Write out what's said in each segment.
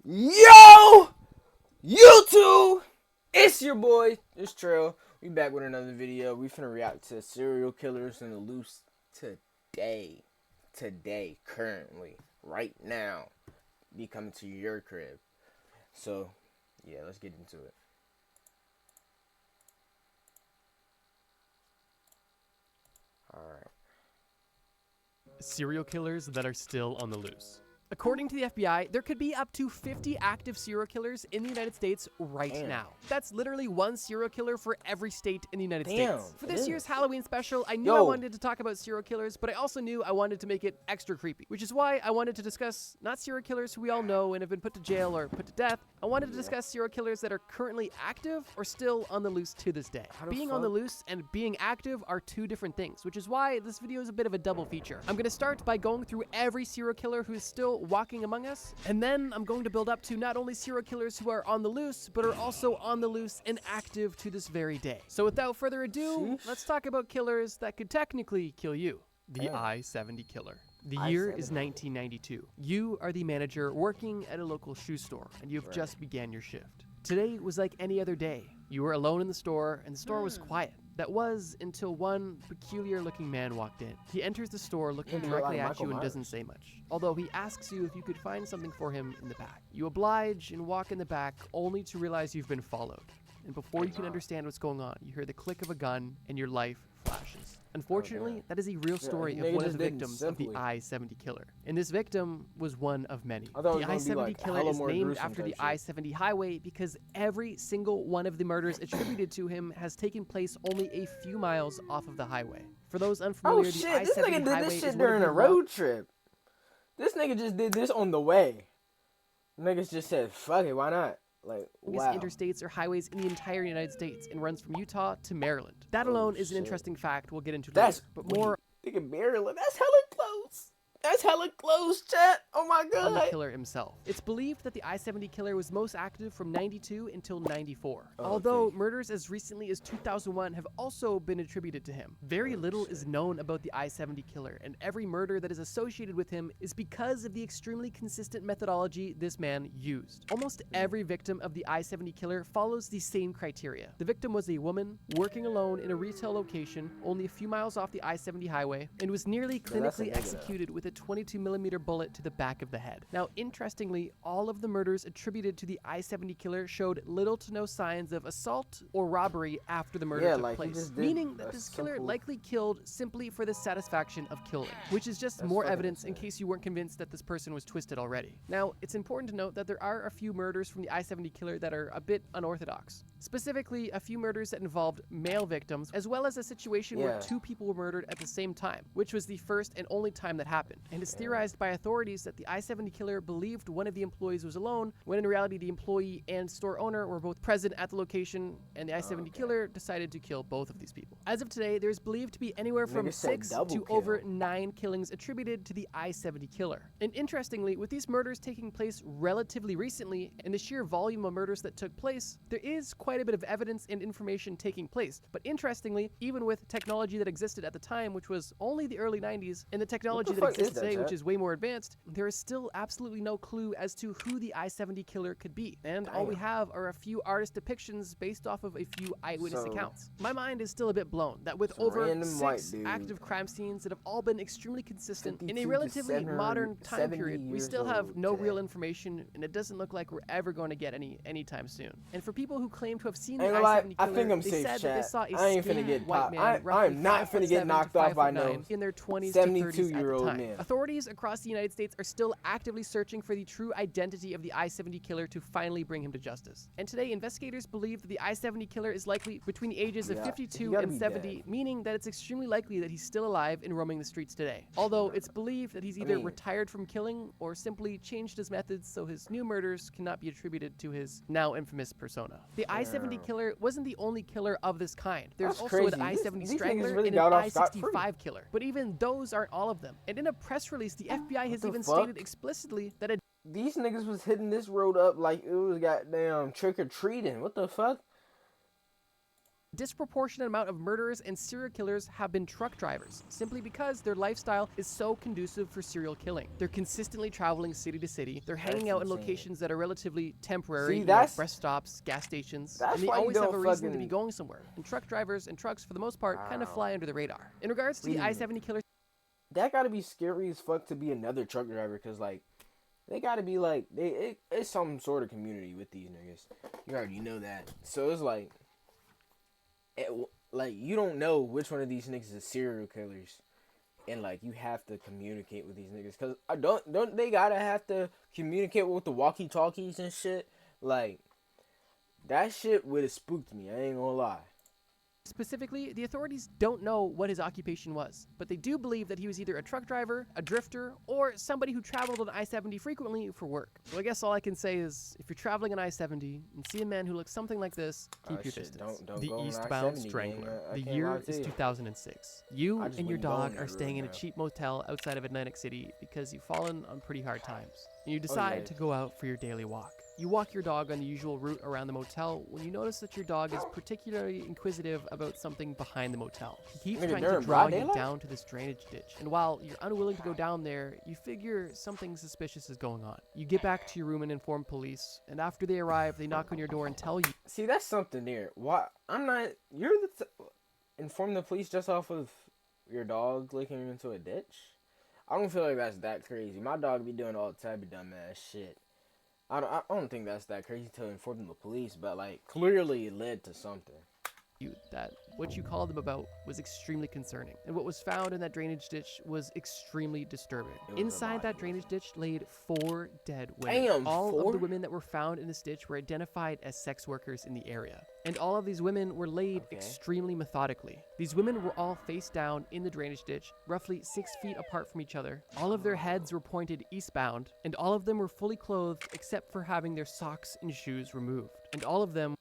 Yo, YouTube, it's your boy, it's Trell. We back with another video. We finna react to serial killers in the loose today, currently, right now. Be coming to your crib. So, yeah, let's get into it. All right. Serial killers that are still on the loose. According to the FBI, there could be up to 50 active serial killers in the United States right now. That's literally one serial killer for every state in the United States. For this year's Halloween special, I knew I wanted to talk about serial killers, but I also knew I wanted to make it extra creepy, which is why I wanted to discuss not serial killers who we all know and have been put to jail or put to death. I wanted to discuss serial killers that are currently active or still on the loose to this day. Being on the loose and being active are two different things, which is why this video is a bit of a double feature. I'm going to start by going through every serial killer who is still walking among us, and then I'm going to build up to not only serial killers who are on the loose, but are also on the loose and active to this very day. So without further ado, let's talk about killers that could technically kill you. The I-70 killer. The year is 1992. You are the manager working at a local shoe store, and you've just began your shift. Today was like any other day. You were alone in the store, and the store was quiet. That was until one peculiar-looking man walked in. He enters the store looking directly at you and doesn't say much, although he asks you if you could find something for him in the back. You oblige and walk in the back, only to realize you've been followed. And before you can understand what's going on, you hear the click of a gun, and your life flashes. Unfortunately, that is a real story of one of the victims of the I-70 killer. And this victim was one of many. The I-70 killer is named after the I-70 highway because every single one of the murders attributed to him has taken place only a few miles off of the highway. For those unfamiliar, the I-70 this nigga did this shit during a road trip. This nigga just did this on the way. Niggas just said, fuck it, why not? Like, wow. Interstates or highways in the entire United States and runs from Utah to Maryland. That alone is an interesting fact we'll get into later. But more... Nigga, Maryland, that's hella close. That's hella close, chat. Oh my god. On the killer himself. It's believed that the I-70 killer was most active from 92 until 94. Although murders as recently as 2001 have also been attributed to him. Very little is known about the I-70 killer, and every murder that is associated with him is because of the extremely consistent methodology this man used. Almost every victim of the I-70 killer follows the same criteria. The victim was a woman working alone in a retail location only a few miles off the I-70 highway and was nearly clinically executed with a 22mm bullet to the back of the head. Now, interestingly, all of the murders attributed to the I-70 killer showed little to no signs of assault or robbery after the murder took place, meaning that this killer likely killed simply for the satisfaction of killing, which is just more evidence in case you weren't convinced that this person was twisted already. Now, it's important to note that there are a few murders from the I-70 killer that are a bit unorthodox. Specifically, a few murders that involved male victims, as well as a situation where two people were murdered at the same time, which was the first and only time that happened. And it's theorized by authorities that the I-70 killer believed one of the employees was alone, when in reality the employee and store owner were both present at the location, and the I-70 killer decided to kill both of these people. As of today, there's believed to be anywhere from 6 to over 9 killings attributed to the I-70 killer. And interestingly, with these murders taking place relatively recently, and the sheer volume of murders that took place, there is quite a bit of evidence and information taking place. But interestingly, even with technology that existed at the time, which was only the early 90s, and the technology that exists today, which is way more advanced, there is still absolutely no clue as to who the I-70 killer could be. And all we have are a few artist depictions based off of a few eyewitness accounts. My mind is still a bit blown that with over 6 active crime scenes that have all been extremely consistent in a relatively modern time period, we still have no real information, and it doesn't look like we're ever going to get any anytime soon. And for people who claim to have seen the I-70 killer, they said that they saw a skinny white man I'm not finna get knocked off by no in their 20s to 30s at the time. man. Authorities across the United States are still actively searching for the true identity of the I-70 killer to finally bring him to justice. And today, investigators believe that the I-70 killer is likely between the ages of 52 and 70, meaning that it's extremely likely that he's still alive and roaming the streets today. Although it's believed that he's either retired from killing or simply changed his methods so his new murders cannot be attributed to his now infamous persona. The I-70 killer wasn't the only killer of this kind. There's also an I-70 strangler and an I-65 killer. But even those aren't all of them. And in a press release, the FBI has even stated explicitly that these niggas was hitting this road up like it was goddamn trick-or-treating. What the fuck? Disproportionate amount of murderers and serial killers have been truck drivers, simply because their lifestyle is so conducive for serial killing. They're consistently traveling city to city. They're hanging out in locations that are relatively temporary, rest stops, gas stations, and they always have a reason to be going somewhere. And truck drivers and trucks, for the most part, kind of fly under the radar. In regards to the I-70 killer, that gotta be scary as fuck to be another truck driver, because like they gotta be like it's some sort of community with these niggas. You already know that. So it's like you don't know which one of these niggas is serial killers, and like you have to communicate with these niggas, because don't they gotta have to communicate with the walkie talkies and shit. Like that shit would have spooked me, I ain't gonna lie. specifically, the authorities don't know what his occupation was, but they do believe that he was either a truck driver, a drifter, or somebody who traveled on I-70 frequently for work. So I guess all I can say is, if you're traveling on I-70 and see a man who looks something like this, keep your distance. Don't the go on Eastbound I-70, Strangler. I The year is 2006. You and your dog are staying in a now. cheap motel outside of Atlantic City because you've fallen on pretty hard times, and you decide to go out for your daily walk. You walk your dog on the usual route around the motel when you notice that your dog is particularly inquisitive about something behind the motel. He keeps trying to draw you down to this drainage ditch, and while you're unwilling to go down there, you figure something suspicious is going on. You get back to your room and inform police, and after they arrive, they knock on your door and tell you. See, that's something there. Why? Inform the police just off of your dog licking into a ditch? I don't feel like that's that crazy. My dog be doing all type of dumbass shit. I don't think that's that crazy to inform the police, but like clearly it led to something. That what you called them about was extremely concerning, and what was found in that drainage ditch was extremely disturbing. Inside that drainage ditch laid 4 dead women. Damn, all of the women that were found in this ditch were identified as sex workers in the area, and all of these women were laid extremely methodically. These women were all face down in the drainage ditch, roughly 6 feet apart from each other. All of their heads were pointed eastbound, and all of them were fully clothed except for having their socks and shoes removed, and all of them.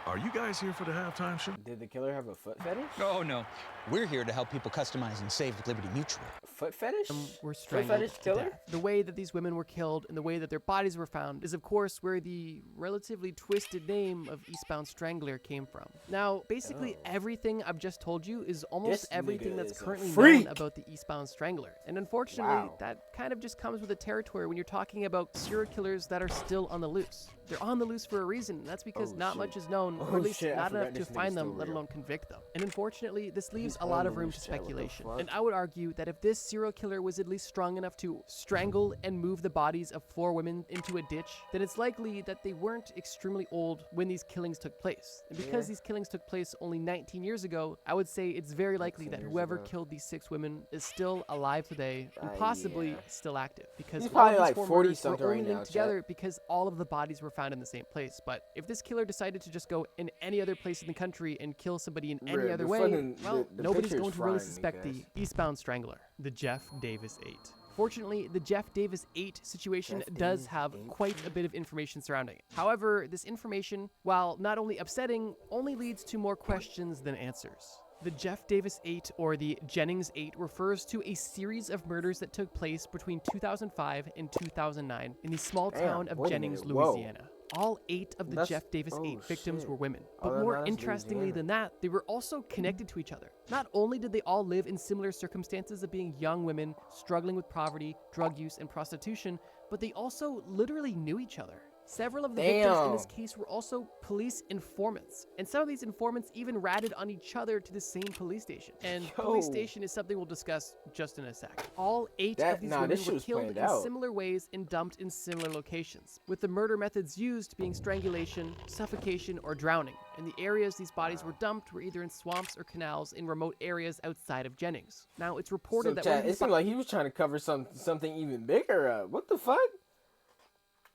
Are you guys here for the halftime show? Did the killer have a foot fetish? Oh, no. We're here to help people customize and save with Liberty Mutual. Foot fetish? Were strangled to death. The way that these women were killed and the way that their bodies were found is, of course, where the relatively twisted name of Eastbound Strangler came from. Now, basically everything I've just told you is almost everything that's currently known about the Eastbound Strangler. And unfortunately, that kind of just comes with the territory when you're talking about serial killers that are still on the loose. They're on the loose for a reason, and that's because not much is known, or at least not enough to find them, let alone convict them. And unfortunately, this leaves a lot of room to speculation. And I would argue that if this serial killer was at least strong enough to strangle and move the bodies of 4 women into a ditch, then it's likely that they weren't extremely old when these killings took place. And because these killings took place only 19 years ago, I would say it's very likely that whoever killed these 6 women is still alive today and possibly still active. Because he's probably all of these like 40 something were right only now. linked together because all of the bodies were found in the same place. But if this killer decided to just go in any other place in the country and kill somebody in any other way, well, nobody's going to really suspect the Eastbound Strangler, the Jeff Davis 8. Fortunately, the Jeff Davis 8 situation does have quite a bit of information surrounding it. However, this information, while not only upsetting, only leads to more questions than answers. The Jeff Davis 8, or the Jennings 8, refers to a series of murders that took place between 2005 and 2009 in the small town of Jennings, Louisiana. All 8 of the Jeff Davis 8 victims were women. But more interestingly than that, they were also connected to each other. Not only did they all live in similar circumstances of being young women struggling with poverty, drug use, and prostitution, but they also literally knew each other. Several of the victims in this case were also police informants, and some of these informants even ratted on each other to the same police station. And police station is something we'll discuss just in a sec. All 8 of these women were killed in similar ways and dumped in similar locations, with the murder methods used being strangulation, suffocation, or drowning. And the areas these bodies were dumped were either in swamps or canals in remote areas outside of Jennings. Now, it's reported that it seemed like he was trying to cover something even bigger up. What the fuck?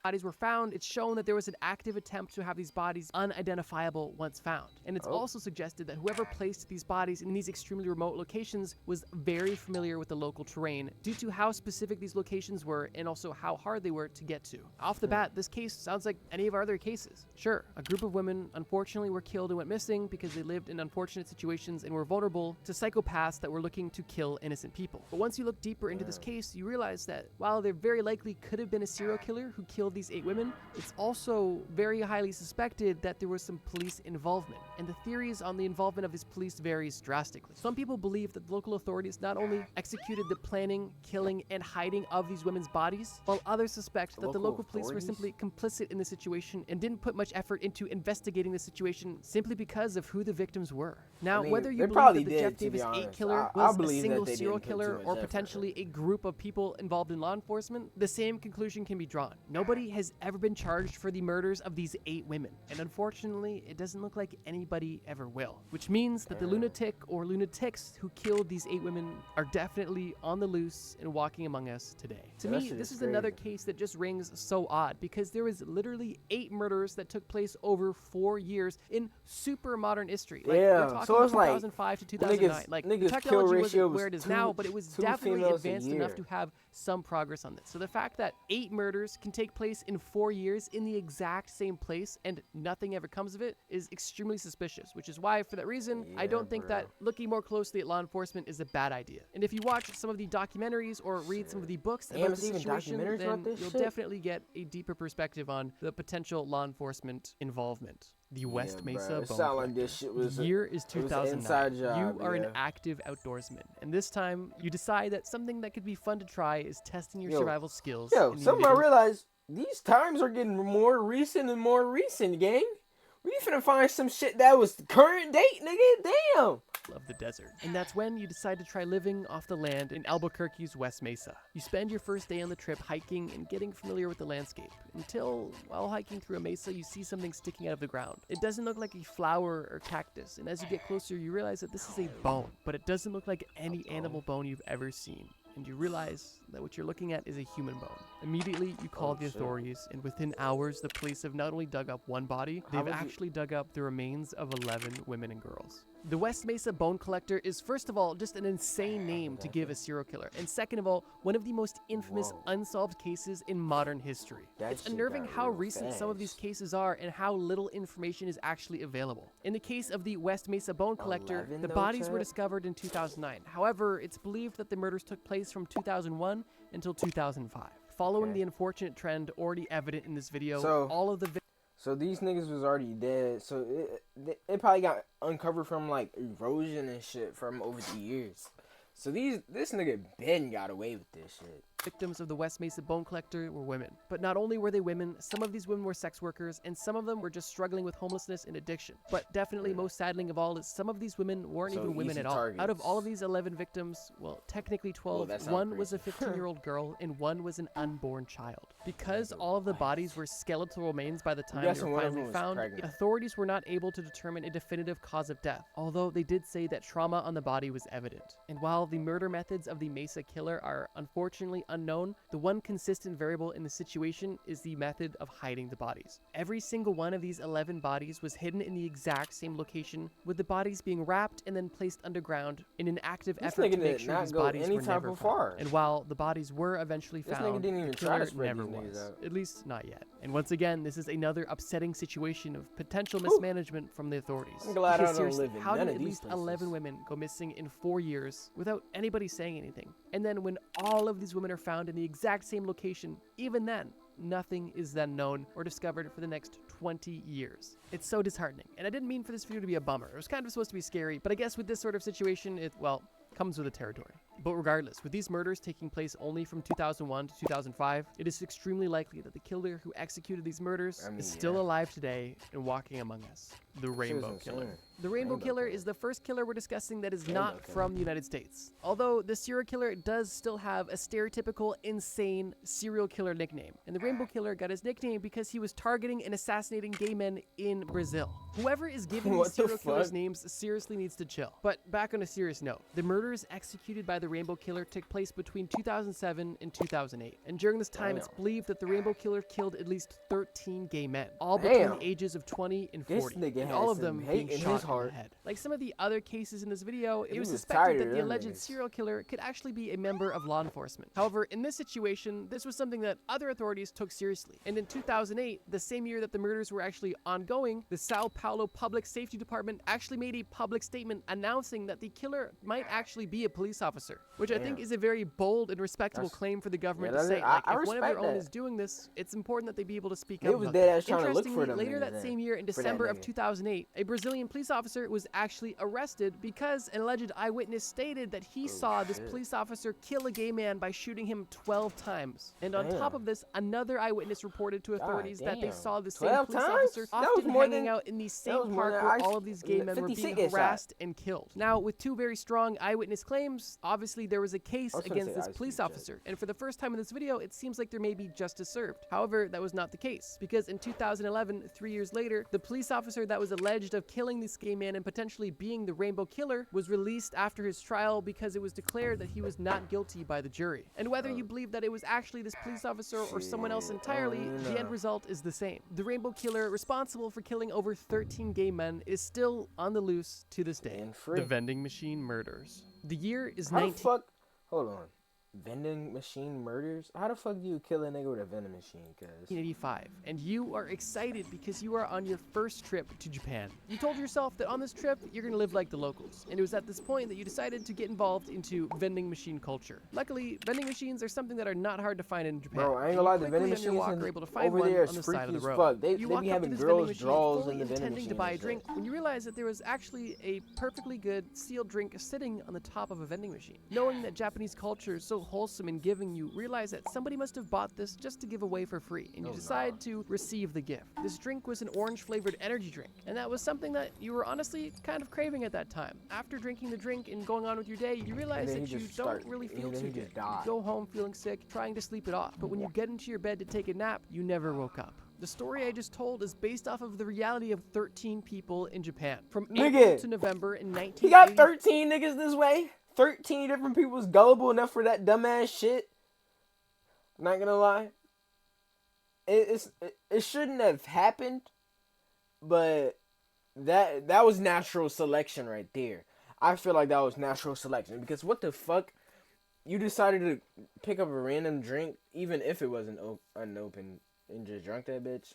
Bodies were found, it's shown that there was an active attempt to have these bodies unidentifiable once found. And it's also suggested that whoever placed these bodies in these extremely remote locations was very familiar with the local terrain due to how specific these locations were and also how hard they were to get to. Off the bat, this case sounds like any of our other cases. Sure, a group of women unfortunately were killed and went missing because they lived in unfortunate situations and were vulnerable to psychopaths that were looking to kill innocent people. But once you look deeper into this case, you realize that while there very likely could have been a serial killer who killed killed these 8 women, it's also very highly suspected that there was some police involvement, and the theories on the involvement of these police varies drastically. Some people believe that the local authorities not only executed the planning, killing, and hiding of these women's bodies, while others suspect that the local police were simply complicit in the situation and didn't put much effort into investigating the situation simply because of who the victims were. Now, whether you believe that the Jeff Davis 8 killer was a single serial killer or potentially a group of people involved in law enforcement, the same conclusion can be drawn. Nobody has ever been charged for the murders of these 8 women, and unfortunately, it doesn't look like anybody ever will, which means that the lunatic or lunatics who killed these 8 women are definitely on the loose and walking among us today. To me, this is another case that just rings so odd, because there was literally 8 murders that took place over 4 years in super modern history. Like, we're talking so it's 2005 to 2009. Like, the technology wasn't where it is now, but it was definitely advanced enough to have some progress on this. So the fact that 8 murders can take place in 4 years in the exact same place and nothing ever comes of it is extremely suspicious, which is why, for that reason, I don't think that looking more closely at law enforcement is a bad idea. And if you watch some of the documentaries or read some of the books about the situation, then you'll definitely get a deeper perspective on the potential law enforcement involvement. The West Mesa Bone Collector. The year is 2009. You are an active outdoorsman, and this time you decide that something that could be fun to try is testing your survival skills. Something I realized, these times are getting more recent and more recent, gang. We finna find some shit that was current date, nigga. Damn. Of the desert. And that's when you decide to try living off the land in Albuquerque's West Mesa. You spend your first day on the trip hiking and getting familiar with the landscape, until, while hiking through a mesa, you see something sticking out of the ground. It doesn't look like a flower or cactus, and as you get closer, you realize that this is a bone, but it doesn't look like any animal bone you've ever seen. And you realize that what you're looking at is a human bone. Immediately, you call the authorities, and within hours, the police have not only dug up one body, they've actually dug up the remains of 11 women and girls. The West Mesa Bone Collector is, first of all, just an insane name to give a serial killer, and second of all, one of the most infamous unsolved cases in modern history. It's unnerving how recent some of these cases are and how little information is actually available. In the case of the West Mesa Bone Collector, the bodies were discovered in 2009. However, it's believed that the murders took place from 2001 until 2005. Following the unfortunate trend already evident in this video, all of the So these niggas was already dead. So it probably got uncovered from like erosion and shit from over the years. So this nigga Ben got away with this shit. Victims of the West Mesa Bone Collector were women. But not only were they women, some of these women were sex workers, and some of them were just struggling with homelessness and addiction. But definitely most saddening of all is some of these women weren't even women at all. Out of all of these 11 victims, well, technically 12, one was a 15-year-old girl and one was an unborn child. Because all of the bodies were skeletal remains by the time they were finally found, authorities were not able to determine a definitive cause of death, although they did say that trauma on the body was evident. And while the murder methods of the Mesa killer are unfortunately unknown, the one consistent variable in the situation is the method of hiding the bodies. Every single one of these 11 bodies was hidden in the exact same location, with the bodies being wrapped and then placed underground in an active effort to make sure these bodies were never found. And while the bodies were eventually found, the killer never was. At least not yet. And once again, this is another upsetting situation of potential mismanagement from the authorities. I'm glad I don't live in how none did of at these least places. 11 women go missing in 4 years without anybody saying anything? And then when all of these women are found in the exact same location, even then, nothing is then known or discovered for the next 20 years. It's so disheartening. And I didn't mean for this video to be a bummer. It was kind of supposed to be scary, but I guess with this sort of situation, it, well, comes with the territory. But regardless, with these murders taking place only from 2001 to 2005, it is extremely likely that the killer who executed these murders is still alive today and walking among us. The Rainbow Killer. The Rainbow Killer is the first killer we're discussing that is not from the United States. Although the serial killer does still have a stereotypical insane serial killer nickname. And the Rainbow Killer got his nickname because he was targeting and assassinating gay men in Brazil. Whoever is giving these serial killers names seriously needs to chill. But back on a serious note, the murders executed by the Rainbow Killer took place between 2007 and 2008. And during this time, it's believed that the Rainbow Killer killed at least 13 gay men, all between the ages of 20 and 40, and all of them being shot in the head. Like some of the other cases in this video, it was suspected that the alleged serial killer could actually be a member of law enforcement. However, in this situation, this was something that other authorities took seriously. And in 2008, the same year that the murders were actually ongoing, the Sao Paulo Public Safety Department actually made a public statement announcing that the killer might actually be a police officer. killer, which I think Damn. is a very bold and respectable That's- claim for the government yeah, to say. I Like, if one of respect their own that. is doing this, it's important that they be able to speak They up was about dead that. ass trying to look for Interestingly, them later niggas that then, same year, in for that December of nigga. 2008, a Brazilian police officer was actually arrested because an alleged eyewitness stated that he saw this shit. police officer kill a gay man by shooting him 12 times. And on top Damn. of this, another eyewitness reported to authorities that they damn. saw the same 12 police times? officer That was often more hanging than- out in the was same more park than where I- all of these gay men were 50 being get shot. harassed and killed. Now, with two very strong eyewitness claims, obviously there was a case I was gonna against say this Ice police Cube, officer, and for the first time in this video, it seems like there may be justice served. However, that was not the case, because in 2011, 3 years later, the police officer that was alleged of killing this gay man and potentially being the Rainbow Killer was released after his trial because it was declared that he was not guilty by the jury. And whether you believe that it was actually this police officer or someone else entirely, the end result is the same. The Rainbow Killer, responsible for killing over 13 gay men, is still on the loose to this day. And free. The vending machine murders. The year is How the 19... fuck? Hold on. Vending machine murders? How the fuck do you kill a nigga with a vending machine? Cause 1985, and you are excited because you are on your first trip to Japan. You told yourself that on this trip, you're gonna live like the locals, and it was at this point that you decided to get involved into vending machine culture. Luckily, vending machines are something that are not hard to find in Japan. bro, I ain't and gonna you lie, the quickly vending on your machines walk are able to find over one there on is the side freaky of the as road. fuck. They You walk be up to having this vending girls' machine draws fully in the vending intending machine. to buy a and drink shit. when you realize that there was actually a perfectly good sealed drink sitting on the top of a vending machine. Knowing that Japanese culture is so wholesome and giving, you realize that somebody must have bought this just to give away for free, and you decide to receive the gift. This drink was an orange-flavored energy drink, and that was something that you were honestly kind of craving at that time. After drinking the drink and going on with your day, you realize then that he you just don't start- really and feel then too he good. just You died. go home feeling sick, trying to sleep it off, but when you get into your bed to take a nap, you never woke up. The story I just told is based off of the reality of 13 people in Japan. From April Nigga, to November in He got 1980. 13 niggas this way? 13 different people's gullible enough for that dumbass shit? Not gonna lie. It shouldn't have happened, but that was natural selection right there. I feel like that was natural selection because what the fuck? You decided to pick up a random drink, even if it wasn't unopened, and just drunk that bitch.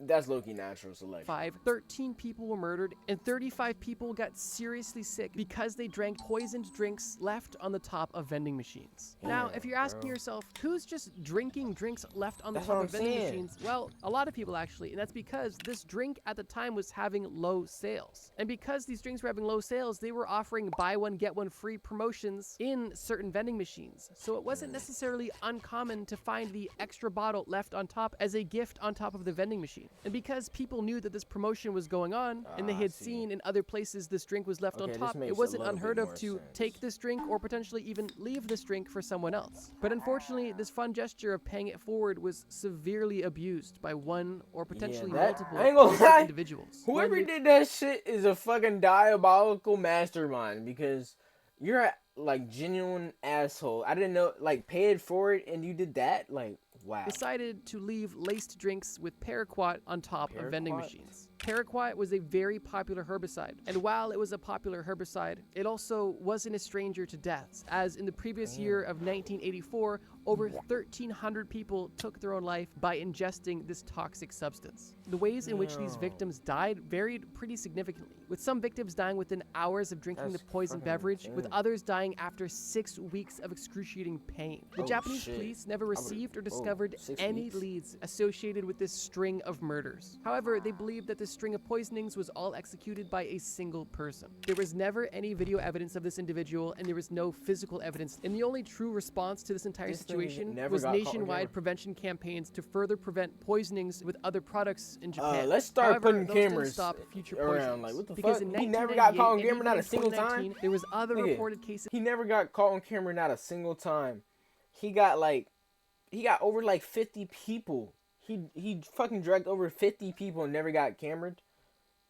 That's low-key natural selection. 13 people were murdered, and 35 people got seriously sick because they drank poisoned drinks left on the top of vending machines. Now, if you're asking yourself, who's just drinking drinks left on the That's top what of I'm vending saying. machines? Well, a lot of people actually, and that's because this drink at the time was having low sales. And because these drinks were having low sales, they were offering buy one, get one free promotions in certain vending machines. So it wasn't necessarily uncommon to find the extra bottle left on top as a gift on top of the vending machine. And because people knew that this promotion was going on, and they had seen in other places this drink was left on Okay, this top, makes it a wasn't little bit unheard of more to sense. take this drink or potentially even leave this drink for someone else. But unfortunately, this fun gesture of paying it forward was severely abused by one or potentially multiple I ain't gonna lie. individuals. Whoever When did that shit is a fucking diabolical mastermind because you're a, like genuine asshole. I didn't know, like, pay it forward and you did that? Like, wow. decided to leave laced drinks with paraquat on top of vending Paraquat? machines. Paraquat was a very popular herbicide, and while it was a popular herbicide, it also wasn't a stranger to deaths, as in the previous year of 1984, over 1,300 people took their own life by ingesting this toxic substance. The ways in which these victims died varied pretty significantly, with some victims dying within hours of drinking That's the poisoned fucking beverage, with insane. others dying after 6 weeks of excruciating pain. The Oh, Japanese shit. police never received or discovered 6 any weeks? leads associated with this string of murders. However, they believed that this string of poisonings was all executed by a single person. There was never any video evidence of this individual, and there was no physical evidence. And the only true response to this entire This thing situation never was got caught on nationwide camera. prevention campaigns to further prevent poisonings with other products in Japan. Let's start However, putting those didn't cameras stop future around. poisonings, Like, what the because fuck? in He never got caught on 1998 and camera, not even a in single 2019, time? there was other Nigga, reported cases. He never got caught on camera, not a single time. He got over like 50 people. He fucking dragged over 50 people and never got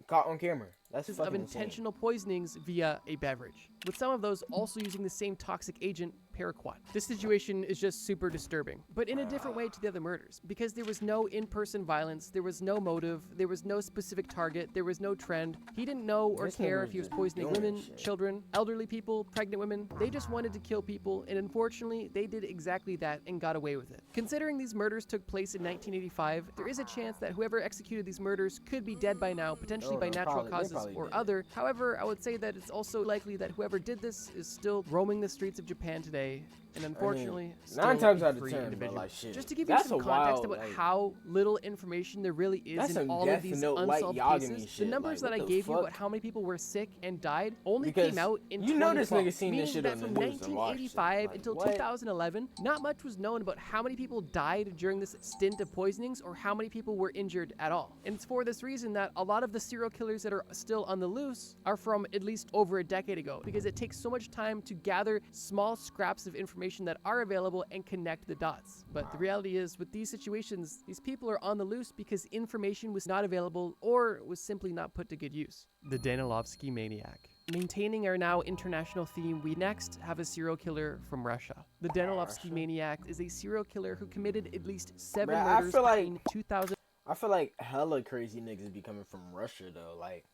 caught on camera. That's fucking of insane. intentional poisonings via a beverage, with some of those also using the same toxic agent, paraquat. This situation is just super disturbing, but in a different way to the other murders, because there was no in-person violence, there was no motive, there was no specific target, there was no trend. He didn't know or care if he was poisoning women, children, elderly people, pregnant women. They just wanted to kill people, and unfortunately, they did exactly that and got away with it. Considering these murders took place in 1985, there is a chance that whoever executed these murders could be dead by now, potentially by natural causes or other. However, I would say that it's also likely that whoever did this is still roaming the streets of Japan today, and unfortunately, still 9 times a out of free 10, individual. but like shit. Just to give you some context about how little information there really is in all of these unsolved cases, the numbers that I gave you about how many people were sick and died only came out in 2012, meaning that from 1985 until 2011, not much was known about how many people died during this stint of poisonings or how many people were injured at all. And it's for this reason that a lot of the serial killers that are still on the loose are from at least over a decade ago, because it takes so much time to gather small scraps of information that are available and connect the dots. But the reality is, with these situations, these people are on the loose because information was not available or was simply not put to good use. The Danilovsky Maniac. Maintaining our now international theme, we next have a serial killer from Russia. The Danilovsky Maniac is a serial killer who committed at least 7 murders between 2000. I feel like hella crazy niggas be coming from Russia though. Like,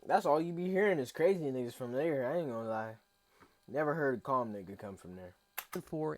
that's all you be hearing is crazy niggas from there. I ain't gonna lie. Never heard a calm nigga come from there.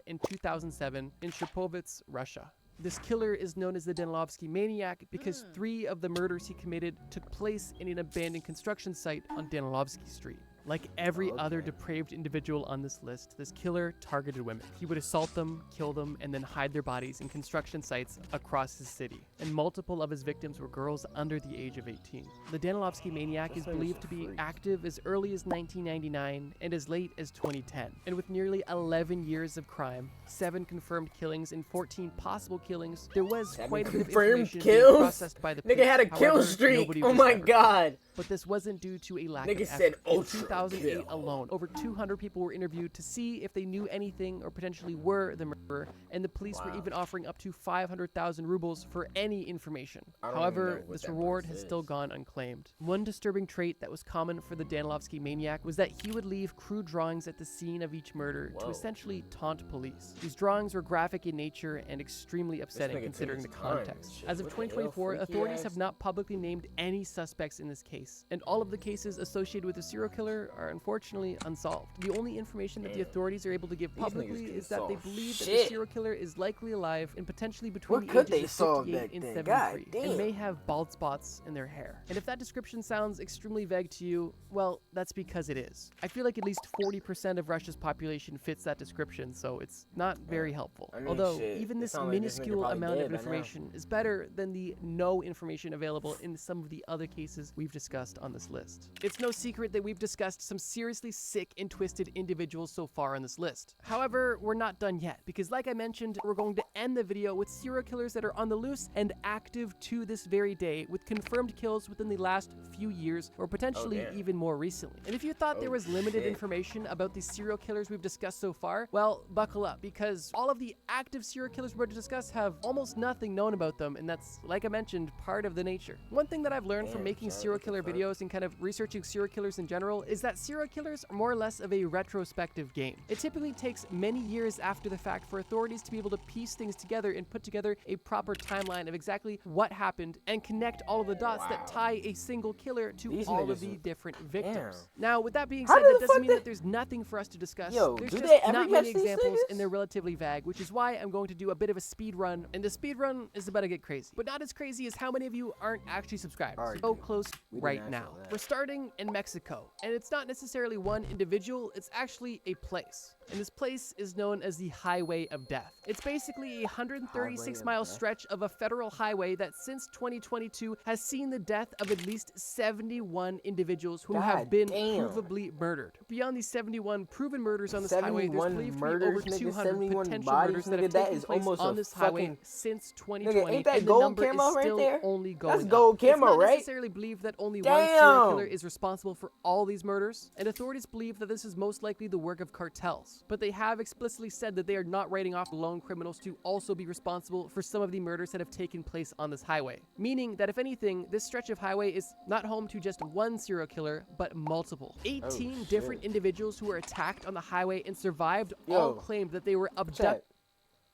And 2007 in Shapovitz, Russia. This killer is known as the Danilovsky Maniac because 3 of the murders he committed took place in an abandoned construction site on Danilovsky Street. Like every other depraved individual on this list, this killer targeted women. He would assault them, kill them, and then hide their bodies in construction sites across his city. And multiple of his victims were girls under the age of 18. The Danilovsky Maniac is believed to be active as early as 1999 and as late as 2010. And with nearly 11 years of crime, 7 confirmed killings, and 14 possible killings, there was quite a bit of information being processed by the police. Nigga had a kill streak. Oh my god. But this wasn't due to a lack Nigga of said effort. In ultra 2008 kill. alone, over 200 people were interviewed to see if they knew anything or potentially were the murderer, and the police were even offering up to 500,000 rubles for any information. However, this reward has still gone unclaimed. One disturbing trait that was common for the Danilovsky Maniac was that he would leave crude drawings at the scene of each murder to essentially taunt police. These drawings were graphic in nature and extremely upsetting considering the context. As of 2024, authorities have not publicly named any suspects in this case, and all of the cases associated with the serial killer are unfortunately unsolved. The only information that the authorities are able to give publicly is that they believe that the serial killer is likely alive and potentially between the ages of 58 and 73, and may have bald spots in their hair. And if that description sounds extremely vague to you, well, that's because it is. I feel like at least 40% of Russia's population fits that description, so it's not very helpful. Although, even this minuscule amount of information is better than the no information available in some of the other cases we've discussed on this list. It's no secret that we've discussed some seriously sick and twisted individuals so far on this list. However, we're not done yet, because like I mentioned, we're going to end the video with serial killers that are on the loose and active to this very day, with confirmed kills within the last few years, or potentially even more recently. And if you thought there was limited information about these serial killers we've discussed so far, well, buckle up, because all of the active serial killers we're about to discuss have almost nothing known about them, and that's, like I mentioned, part of the nature. One thing that I've learned from making serial killer videos and kind of researching serial killers in general is that serial killers are more or less of a retrospective game. It typically takes many years after the fact for authorities to be able to piece things together and put together a proper timeline of exactly what happened and connect all of the dots that tie a single killer to all of the different victims. Now, with that being said, that doesn't mean that there's nothing for us to discuss. There's just not many examples and they're relatively vague, which is why I'm going to do a bit of a speed run, and the speed run is about to get crazy. But not as crazy as how many of you aren't actually subscribed. So go close right now. We're starting in Mexico, and it's not necessarily one individual, it's actually a place. And this place is known as the Highway of Death. It's basically a 136-mile stretch of a federal highway that since 2022 has seen the death of at least 71 individuals who have been provably murdered. Beyond these 71 proven murders on this highway, there's believed to be over 200 potential murders that have taken place on this highway since 2020, and the number is still only going up. It's not necessarily believed that only one serial killer is responsible for all these murders, and authorities believe that this is most likely the work of cartels. criminals. But they have explicitly said that they are not writing off lone criminals to also be responsible for some of the murders that have taken place on this highway. Meaning that if anything, this stretch of highway is not home to just one serial killer, but multiple. 18 different individuals who were attacked on the highway and survived all claimed that they were abducted.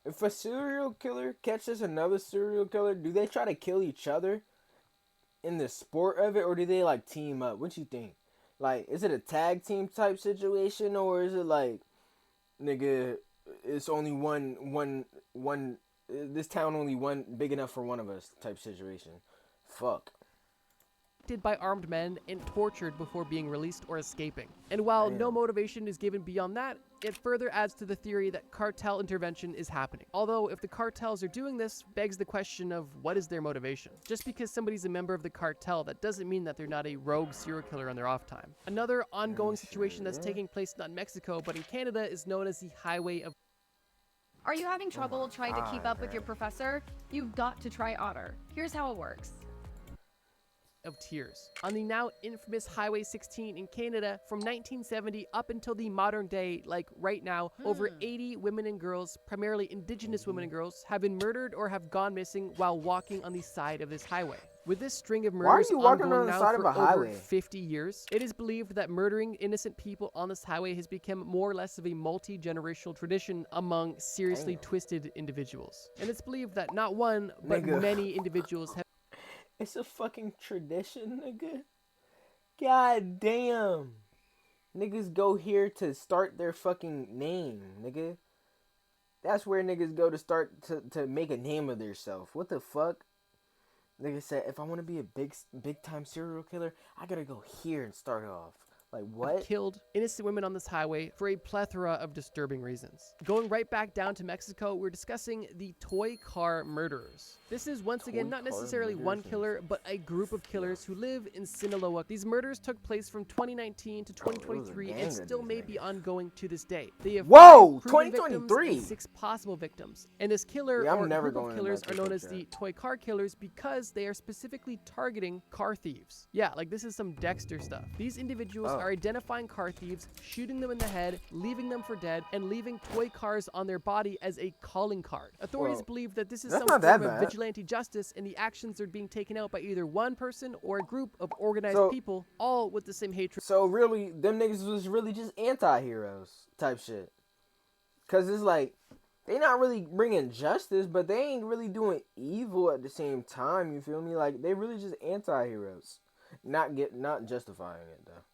If a serial killer catches another serial killer, do they try to kill each other in the sport of it, or do they like team up? What you think? Like, is it a tag team type situation, or is it like, nigga, it's only one this town only one big enough for one of us type situation? Fuck. By armed men and tortured before being released or escaping. And while no motivation is given beyond that, it further adds to the theory that cartel intervention is happening. Although if the cartels are doing this, begs the question of what is their motivation? Just because somebody's a member of the cartel, that doesn't mean that they're not a rogue serial killer on their off time. Another ongoing situation that's taking place not in Mexico but in Canada is known as the Highway of... Are you having trouble trying to keep up with your professor? You've got to try Otter. Here's how it works. Of Tears. On the now infamous Highway 16 in Canada, from 1970 up until the modern day, like right now, over 80 women and girls, primarily indigenous women and girls, have been murdered or have gone missing while walking on the side of this highway. With this string of murders ongoing now for over 50 years, it is believed that murdering innocent people on this highway has become more or less of a multi-generational tradition among seriously twisted individuals. And it's believed that not one, but many individuals have... It's a fucking tradition, nigga. God damn. Niggas go here to start their fucking name, nigga. That's where niggas go to start to make a name of themselves. What the fuck? Nigga said, if I want to be a big time serial killer, I gotta go here and start off. Like, what? Killed innocent women on this highway for a plethora of disturbing reasons. Going right back down to Mexico, we're discussing the toy car murderers. This is once again not necessarily one killer, but a group of killers who live in Sinaloa. These murders took place from 2019 to 2023 and still may be ongoing to this day. They have 2023 and 6 possible victims. And this killer or group of killers are known as the toy car killers because they are specifically targeting car thieves. Yeah, like this is some Dexter stuff. These individuals are identifying car thieves, shooting them in the head, leaving them for dead, and leaving toy cars on their body as a calling card. Authorities believe that this is some form of vigilante justice, and the actions are being taken out by either one person or a group of organized people, all with the same hatred. So really, them niggas was really just anti-heroes type shit. Cause it's like, they not really bringing justice, but they ain't really doing evil at the same time, you feel me? Like, they really just anti-heroes. Not justifying it, though.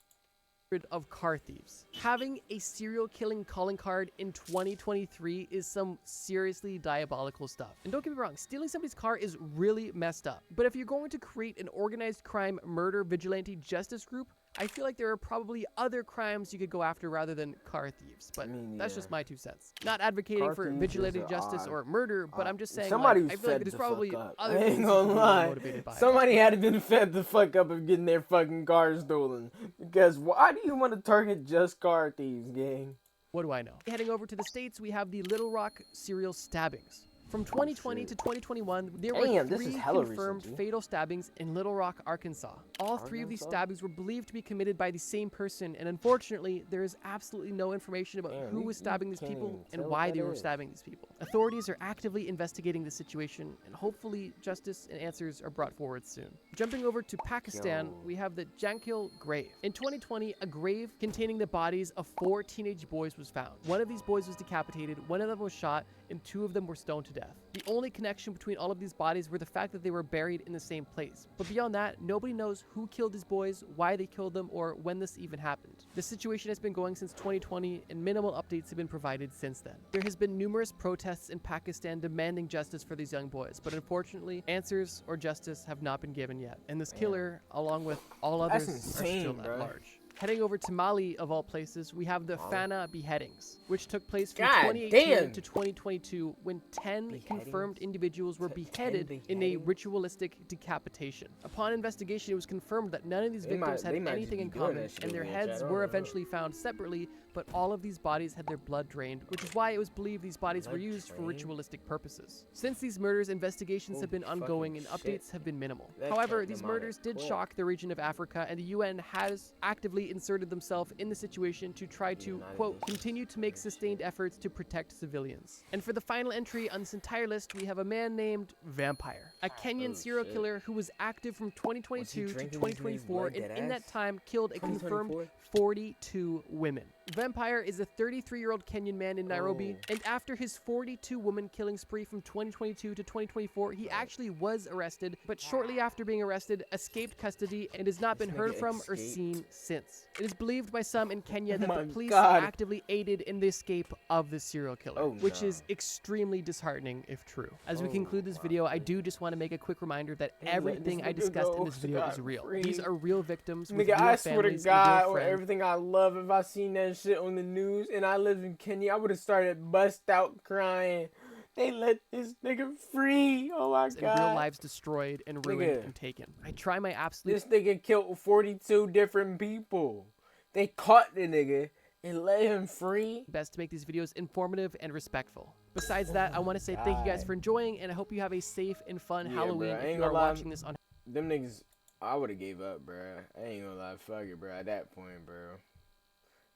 Of car thieves. Having a serial killing calling card in 2023 is some seriously diabolical stuff. And don't get me wrong, stealing somebody's car is really messed up. But if you're going to create an organized crime murder vigilante justice group, I feel like there are probably other crimes you could go after rather than car thieves. But that's just my 2 cents. Not advocating for vigilante justice or murder, but I'm just saying, like, I feel like there's probably other things motivated by. Somebody had to been fed the fuck up of getting their fucking cars stolen. Because why do you want to target just car thieves, gang? What do I know? Heading over to the States, we have the Little Rock serial stabbings. From 2020 to 2021, there were 3 confirmed fatal stabbings in Little Rock, Arkansas. All 3 of these stabbings were believed to be committed by the same person, and unfortunately, there is absolutely no information about who was stabbing these people and why they were stabbing these people. Authorities are actively investigating the situation, and hopefully justice and answers are brought forward soon. Jumping over to Pakistan, we have the Jankil grave. In 2020, a grave containing the bodies of 4 teenage boys was found. One of these boys was decapitated, one of them was shot, and 2 of them were stoned to death. The only connection between all of these bodies were the fact that they were buried in the same place. But beyond that, nobody knows who killed these boys, why they killed them, or when this even happened. The situation has been going since 2020, and minimal updates have been provided since then. There has been numerous protests in Pakistan demanding justice for these young boys, but unfortunately, answers or justice have not been given yet. And this killer, along with all others, are still at large. Heading over to Mali, of all places, we have the Fana beheadings, which took place from 2018 to 2022 when 10 confirmed individuals were beheaded in a ritualistic decapitation. Upon investigation, it was confirmed that none of these victims had anything in common, and their heads were eventually found separately but all of these bodies had their blood drained, which is why it was believed these bodies were Blood used for drained? ritualistic purposes. Since these murders, investigations have been Holy ongoing and fucking shit. updates have been minimal. That However, kept these them on it murders did quick. shock the region of Africa, and the UN has actively inserted themselves in the situation to try to, United quote, Nations. continue to make sustained efforts to protect civilians. And for the final entry on this entire list, we have a man named Vampire, a Kenyan Oh, serial shit. killer who was active from 2022 to drinking this nigga's 2024, blood, and dead in that ass? time killed a confirmed 2024? 42 women. Vampire is a 33-year-old Kenyan man in Nairobi, Oh. and after his 42 woman killing spree from 2022 to 2024, he actually was arrested, but shortly after being arrested, escaped custody and has not been heard nigga from or escaped? seen since. It is believed by some in Kenya Oh that my the police God. actively aided in the escape of the serial killer, Oh, which no. is extremely disheartening if true. As we Oh, conclude this video, I do just want to make a quick reminder that Hey, let everything this I nigga discussed in go this video is real. These scot-free. are real victims with Nigga, real I swear to families and God, real or friends. everything I love, if I seen that shit on the news and I lived in Kenya, I would have started bust out crying. They let this nigga free. Oh my and real God. lives destroyed and ruined Nigga. and taken. I try my absolute This nigga killed 42 different people. They caught the nigga and let him free. best to make these videos informative and respectful. Besides that, I want to say thank you guys God. for enjoying, and I hope you have a safe and fun Yeah, Halloween bro, I if ain't you are gonna lie. watching this on Them niggas, I would have gave up, bro. I ain't gonna lie. Fuck it, bro. At that point, bro.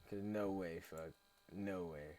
Cause no way, fuck. No way.